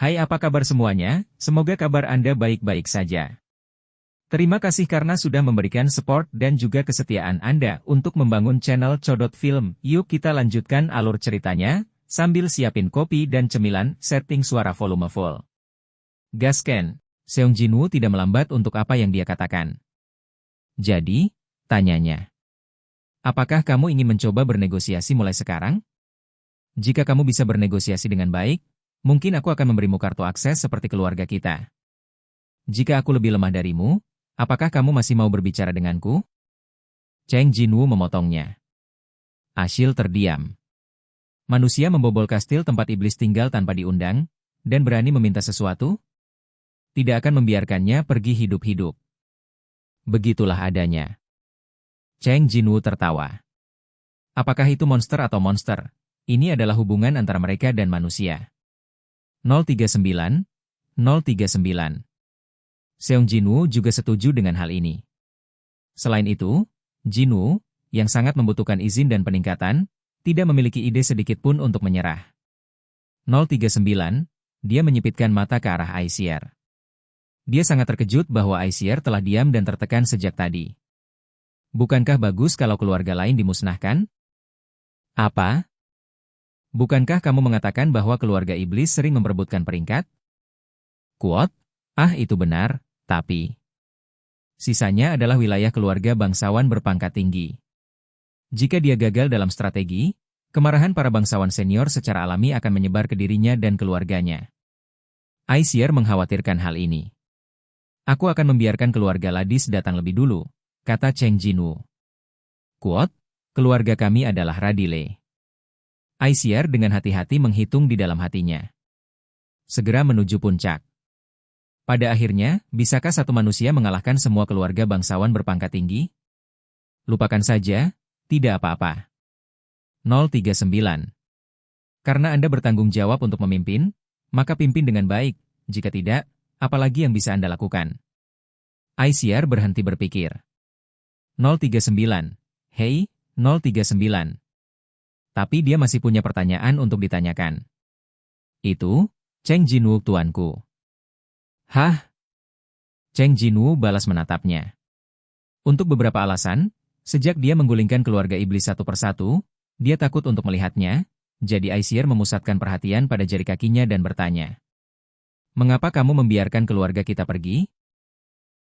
Hai, apa kabar semuanya? Semoga kabar Anda baik-baik saja. Terima kasih karena sudah memberikan support dan juga kesetiaan Anda untuk membangun channel Codot Film. Yuk kita lanjutkan alur ceritanya, sambil siapin kopi dan cemilan, setting suara volume full. Gasken, Seong Jinwoo tidak melambat untuk apa yang dia katakan. Jadi, tanyanya. Apakah kamu ingin mencoba bernegosiasi mulai sekarang? Jika kamu bisa bernegosiasi dengan baik, mungkin aku akan memberimu kartu akses seperti keluarga kita. Jika aku lebih lemah darimu, apakah kamu masih mau berbicara denganku? Cheng Jinwoo memotongnya. Ashil terdiam. Manusia membobol kastil tempat iblis tinggal tanpa diundang, dan berani meminta sesuatu? Tidak akan membiarkannya pergi hidup-hidup. Begitulah adanya. Cheng Jinwoo tertawa. Apakah itu monster atau monster? Ini adalah hubungan antara mereka dan manusia. 039, 039. Seong Jinwoo juga setuju dengan hal ini. Selain itu, Jinwoo, yang sangat membutuhkan izin dan peningkatan, tidak memiliki ide sedikit pun untuk menyerah. 039, dia menyipitkan mata ke arah Aisier. Dia sangat terkejut bahwa Aisier telah diam dan tertekan sejak tadi. Bukankah bagus kalau keluarga lain dimusnahkan? Apa? Bukankah kamu mengatakan bahwa keluarga iblis sering memperebutkan peringkat? Quote, itu benar, tapi sisanya adalah wilayah keluarga bangsawan berpangkat tinggi. Jika dia gagal dalam strategi, kemarahan para bangsawan senior secara alami akan menyebar ke dirinya dan keluarganya. Aisier mengkhawatirkan hal ini. Aku akan membiarkan keluarga Ladis datang lebih dulu, kata Cheng Jinwoo. Quote, keluarga kami adalah Radile. Aisier dengan hati-hati menghitung di dalam hatinya. Segera menuju puncak. Pada akhirnya, bisakah satu manusia mengalahkan semua keluarga bangsawan berpangkat tinggi? Lupakan saja, tidak apa-apa. 039. Karena Anda bertanggung jawab untuk memimpin, maka pimpin dengan baik, jika tidak, apalagi yang bisa Anda lakukan? Aisier berhenti berpikir. 039. Hei, 039. Tapi dia masih punya pertanyaan untuk ditanyakan. Itu, Cheng Jinwoo tuanku. Hah? Cheng Jinwoo balas menatapnya. Untuk beberapa alasan, sejak dia menggulingkan keluarga iblis satu persatu, dia takut untuk melihatnya, jadi Aisier memusatkan perhatian pada jari kakinya dan bertanya. Mengapa kamu membiarkan keluarga kita pergi?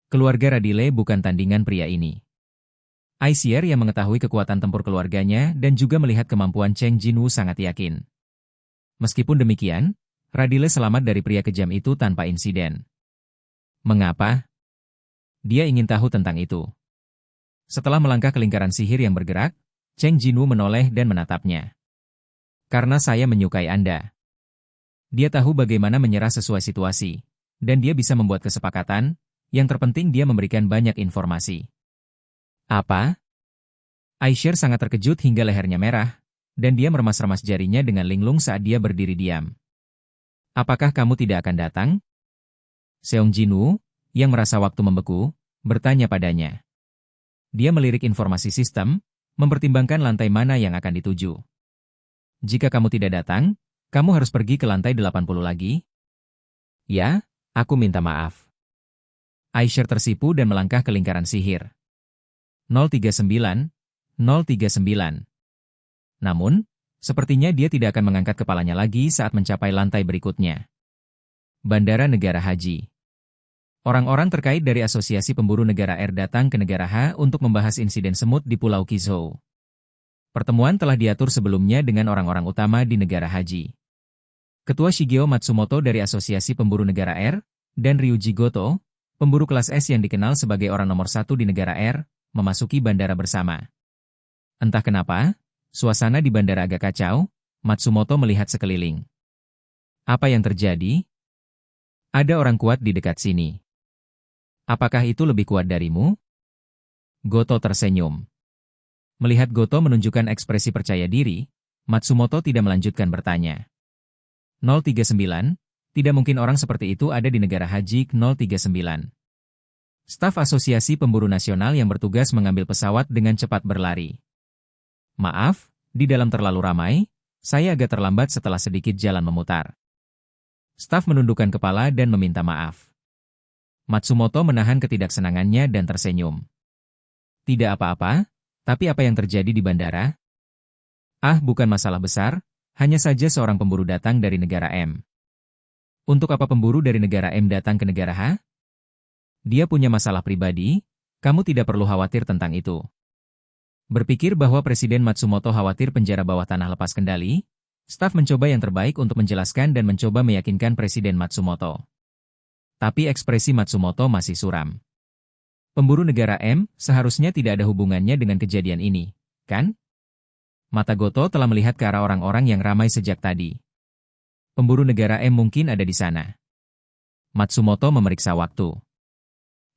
Keluarga Radile bukan tandingan pria ini. Aisier yang mengetahui kekuatan tempur keluarganya dan juga melihat kemampuan Cheng Jinwoo sangat yakin. Meskipun demikian, Radile selamat dari pria kejam itu tanpa insiden. Mengapa? Dia ingin tahu tentang itu. Setelah melangkah ke lingkaran sihir yang bergerak, Cheng Jinwoo menoleh dan menatapnya. Karena saya menyukai Anda. Dia tahu bagaimana menyerah sesuai situasi, dan dia bisa membuat kesepakatan, yang terpenting dia memberikan banyak informasi. Apa? Aisier sangat terkejut hingga lehernya merah, dan dia meremas-remas jarinya dengan linglung saat dia berdiri diam. Apakah kamu tidak akan datang? Seong Jinwoo, yang merasa waktu membeku, bertanya padanya. Dia melirik informasi sistem, mempertimbangkan lantai mana yang akan dituju. Jika kamu tidak datang, kamu harus pergi ke lantai 80 lagi. Ya, aku minta maaf. Aisier tersipu dan melangkah ke lingkaran sihir. 039, 039. Namun, sepertinya dia tidak akan mengangkat kepalanya lagi saat mencapai lantai berikutnya. Bandara Negara Haji. Orang-orang terkait dari Asosiasi Pemburu Negara R datang ke Negara H untuk membahas insiden semut di Pulau Kizhou. Pertemuan telah diatur sebelumnya dengan orang-orang utama di Negara Haji. Ketua Shigeo Matsumoto dari Asosiasi Pemburu Negara R, dan Ryuji Goto, pemburu kelas S yang dikenal sebagai orang nomor 1 di Negara R, memasuki bandara bersama. Entah kenapa, suasana di bandara agak kacau, Matsumoto melihat sekeliling. Apa yang terjadi? Ada orang kuat di dekat sini. Apakah itu lebih kuat darimu? Goto tersenyum. Melihat Goto menunjukkan ekspresi percaya diri, Matsumoto tidak melanjutkan bertanya. 039, tidak mungkin orang seperti itu ada di Negara Haji 039. Staf Asosiasi Pemburu Nasional yang bertugas mengambil pesawat dengan cepat berlari. Maaf, di dalam terlalu ramai, saya agak terlambat setelah sedikit jalan memutar. Staf menundukkan kepala dan meminta maaf. Matsumoto menahan ketidaksenangannya dan tersenyum. Tidak apa-apa, tapi apa yang terjadi di bandara? Ah, bukan masalah besar, hanya saja seorang pemburu datang dari negara M. Untuk apa pemburu dari negara M datang ke negara H? Dia punya masalah pribadi, kamu tidak perlu khawatir tentang itu. Berpikir bahwa Presiden Matsumoto khawatir penjara bawah tanah lepas kendali, staf mencoba yang terbaik untuk menjelaskan dan mencoba meyakinkan Presiden Matsumoto. Tapi ekspresi Matsumoto masih suram. Pemburu negara M seharusnya tidak ada hubungannya dengan kejadian ini, kan? Mata Goto telah melihat ke arah orang-orang yang ramai sejak tadi. Pemburu negara M mungkin ada di sana. Matsumoto memeriksa waktu.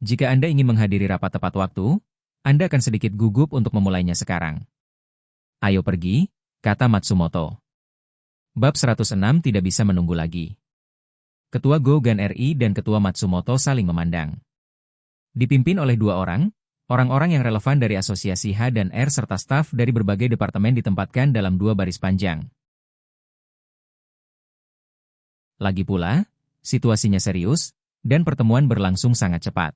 Jika Anda ingin menghadiri rapat tepat waktu, Anda akan sedikit gugup untuk memulainya sekarang. Ayo pergi, kata Matsumoto. Bab 106 tidak bisa menunggu lagi. Ketua Gogan RI dan Ketua Matsumoto saling memandang. Dipimpin oleh dua orang-orang yang relevan dari Asosiasi H dan R serta staf dari berbagai departemen ditempatkan dalam dua baris panjang. Lagi pula, situasinya serius, dan pertemuan berlangsung sangat cepat.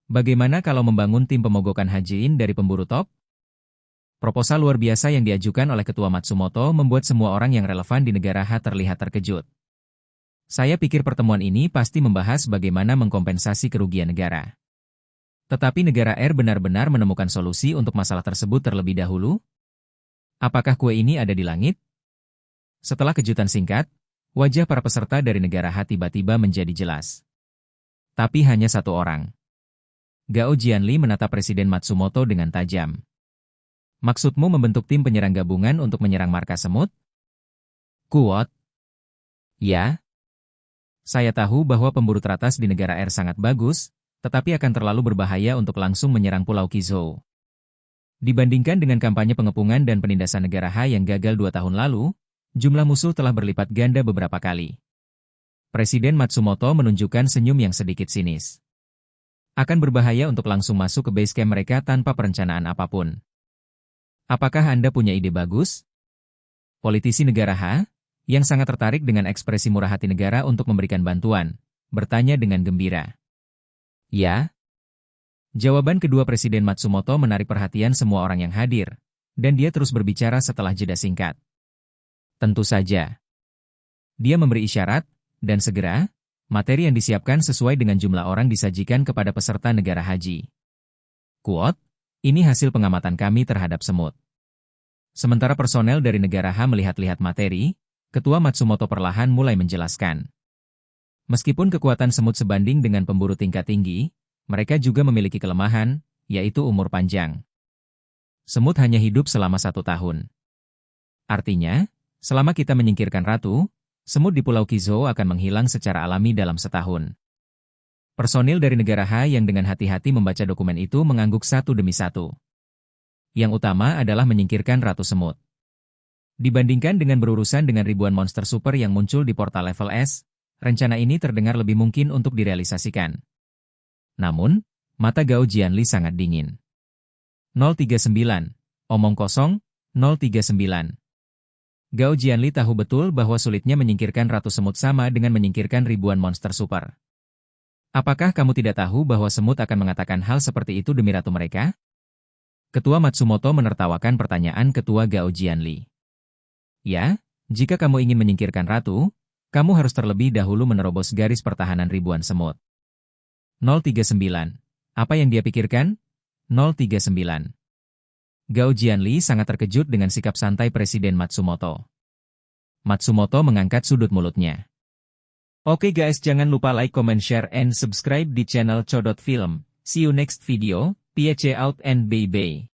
Bagaimana kalau membangun tim pemogokan Hajin dari pemburu top? Proposal luar biasa yang diajukan oleh Ketua Matsumoto membuat semua orang yang relevan di negara H terlihat terkejut. Saya pikir pertemuan ini pasti membahas bagaimana mengkompensasi kerugian negara. Tetapi negara R benar-benar menemukan solusi untuk masalah tersebut terlebih dahulu? Apakah kue ini ada di langit? Setelah kejutan singkat, wajah para peserta dari negara H tiba-tiba menjadi jelas. Tapi hanya satu orang. Gao Jianli menatap Presiden Matsumoto dengan tajam. Maksudmu membentuk tim penyerang gabungan untuk menyerang markas semut? Kuat? Ya. Saya tahu bahwa pemburu teratas di negara R sangat bagus, tetapi akan terlalu berbahaya untuk langsung menyerang Pulau Kizou. Dibandingkan dengan kampanye pengepungan dan penindasan negara H yang gagal 2 tahun lalu, jumlah musuh telah berlipat ganda beberapa kali. Presiden Matsumoto menunjukkan senyum yang sedikit sinis. Akan berbahaya untuk langsung masuk ke base camp mereka tanpa perencanaan apapun. Apakah Anda punya ide bagus? Politisi negara H, yang sangat tertarik dengan ekspresi murah hati negara untuk memberikan bantuan, bertanya dengan gembira. Ya. Jawaban kedua Presiden Matsumoto menarik perhatian semua orang yang hadir, dan dia terus berbicara setelah jeda singkat. Tentu saja. Dia memberi isyarat, dan segera, materi yang disiapkan sesuai dengan jumlah orang disajikan kepada peserta negara haji. Quote, ini hasil pengamatan kami terhadap semut. Sementara personel dari negara H melihat-lihat materi, Ketua Matsumoto perlahan mulai menjelaskan. Meskipun kekuatan semut sebanding dengan pemburu tingkat tinggi, mereka juga memiliki kelemahan, yaitu umur panjang. Semut hanya hidup selama 1 tahun. Artinya, selama kita menyingkirkan ratu, semut di Pulau Kizou akan menghilang secara alami dalam setahun. Personil dari negara H yang dengan hati-hati membaca dokumen itu mengangguk satu demi satu. Yang utama adalah menyingkirkan ratu semut. Dibandingkan dengan berurusan dengan ribuan monster super yang muncul di portal level S, rencana ini terdengar lebih mungkin untuk direalisasikan. Namun, mata Gao Jianli sangat dingin. 039. Omong kosong, 039. Gao Jianli tahu betul bahwa sulitnya menyingkirkan ratu semut sama dengan menyingkirkan ribuan monster super. Apakah kamu tidak tahu bahwa semut akan mengatakan hal seperti itu demi ratu mereka? Ketua Matsumoto menertawakan pertanyaan Ketua Gao Jianli. Ya, jika kamu ingin menyingkirkan ratu, kamu harus terlebih dahulu menerobos garis pertahanan ribuan semut. 039. Apa yang dia pikirkan? 039. Gao Jianli sangat terkejut dengan sikap santai Presiden Matsumoto. Matsumoto mengangkat sudut mulutnya. Oke guys, jangan lupa like, comment, share, and subscribe di channel Codot Film. See you next video. Peace out and bye-bye.